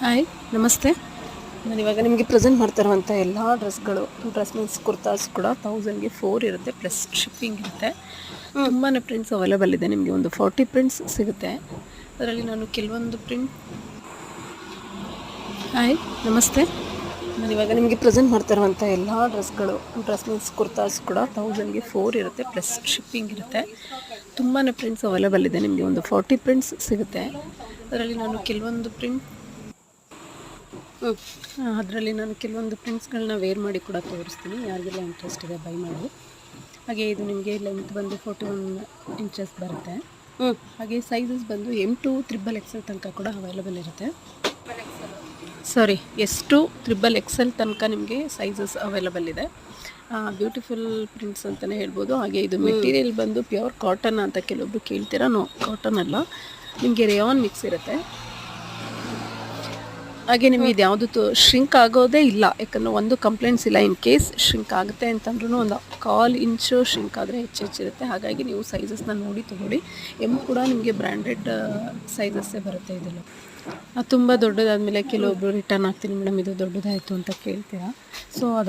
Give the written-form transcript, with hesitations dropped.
Hi, ನಮಸ್ತೆ. ನಾನಿವಾಗ ನಿಮಗೆ ಪ್ರೆಸೆಂಟ್ ಮಾಡ್ತಿರುವಂಥ ಎಲ್ಲ ಡ್ರೆಸ್ಗಳು, ಡ್ರೆಸ್ ಮೀನ್ಸ್ ಕುರ್ತಾಸ್ ಕೂಡ 1000ಗೆ 4 ಇರುತ್ತೆ, ಪ್ಲಸ್ ಶಿಪ್ಪಿಂಗ್ ಇರುತ್ತೆ. ತುಂಬಾ ಪ್ರಿಂಟ್ಸ್ ಅವೈಲೇಬಲ್ ಇದೆ. ನಿಮಗೆ ಒಂದು 40 ಪ್ರಿಂಟ್ಸ್ ಸಿಗುತ್ತೆ. ಅದರಲ್ಲಿ ನಾನು ಕೆಲವೊಂದು ಹಾಯ್, ನಮಸ್ತೆ. ನಾನಿವಾಗ ನಿಮಗೆ ಪ್ರೆಸೆಂಟ್ ಮಾಡ್ತಿರುವಂಥ ಎಲ್ಲ ಡ್ರೆಸ್ಗಳು, ಡ್ರೆಸ್ ಮೀನ್ಸ್ ಕುರ್ತಾಸ್ ಕೂಡ 1000ಗೆ 4 ಇರುತ್ತೆ, ಪ್ಲಸ್ ಶಿಪ್ಪಿಂಗ್ ಇರುತ್ತೆ. ತುಂಬಾ ಪ್ರಿಂಟ್ಸ್ ಅವೈಲೇಬಲ್ ಇದೆ. ನಿಮಗೆ ಒಂದು 40 ಪ್ರಿಂಟ್ಸ್ ಸಿಗುತ್ತೆ. ಅದರಲ್ಲಿ ನಾನು ಕೆಲವೊಂದು ಪ್ರಿಂಟ್ಸ್ಗಳನ್ನ ವೇರ್ ಮಾಡಿ ಕೂಡ ತೋರಿಸ್ತೀನಿ. ಯಾರಿಗೆಲ್ಲ ಇಂಟ್ರೆಸ್ಟ್ ಇದೆ ಬೈ ಮಾಡಿ. ಹಾಗೆ ಇದು ನಿಮಗೆ ಲೆಂತ್ ಬಂದು 41 ಇಂಚಸ್ ಬರುತ್ತೆ. ಹಾಗೆ ಸೈಜಸ್ ಬಂದು M2 XXL ತನಕ ಕೂಡ ಅವೈಲೇಬಲ್ ಇರುತ್ತೆ. S2 XXL ತನಕ ನಿಮಗೆ ಸೈಜಸ್ ಅವೈಲೇಬಲ್ ಇದೆ. ಬ್ಯೂಟಿಫುಲ್ ಪ್ರಿಂಟ್ಸ್ ಅಂತಲೇ ಹೇಳ್ಬೋದು. ಹಾಗೆ ಇದು ಮೆಟೀರಿಯಲ್ ಬಂದು ಪ್ಯೂರ್ ಕಾಟನ್ ಅಂತ ಕೆಲವೊಬ್ರು ಕೇಳ್ತೀರಾ. ನೋ, ಕಾಟನ್ ಅಲ್ಲ, ನಿಮಗೆ ರೇಯಾನ್ ಮಿಕ್ಸ್ ಇರುತ್ತೆ. ಹಾಗೆ ನಿಮಗೆ ಇದು ಯಾವುದು ಶ್ರಿಂಕ್ ಆಗೋದೇ ಇಲ್ಲ, ಯಾಕಂದರೆ ಒಂದು ಕಂಪ್ಲೇಂಟ್ಸ್ ಇಲ್ಲ. ಇನ್ ಕೇಸ್ ಶ್ರಿಂಕ್ ಆಗುತ್ತೆ ಅಂತಂದ್ರೂ ಒಂದು 1/4 ಇಂಚು ಶ್ರಿಂಕ್ ಆದರೆ ಹೆಚ್ಚಿರುತ್ತೆ. ಹಾಗಾಗಿ ನೀವು ಸೈಜಸ್ನ ನೋಡಿ ತೊಗೊಳ್ಳಿ. ಎಮ್ ಕೂಡ ನಿಮಗೆ ಬ್ರ್ಯಾಂಡೆಡ್ ಸೈಜಸ್ಸೇ ಬರುತ್ತೆ. ಇದೆಲ್ಲ ತುಂಬ ದೊಡ್ಡದಾದಮೇಲೆ ಕೆಲವೊಬ್ರು ರಿಟರ್ನ್ ಆಗ್ತೀನಿ ಮೇಡಮ್, ಇದು ದೊಡ್ಡದಾಯಿತು ಅಂತ ಕೇಳ್ತೀರಾ. ಸೊ ಅದು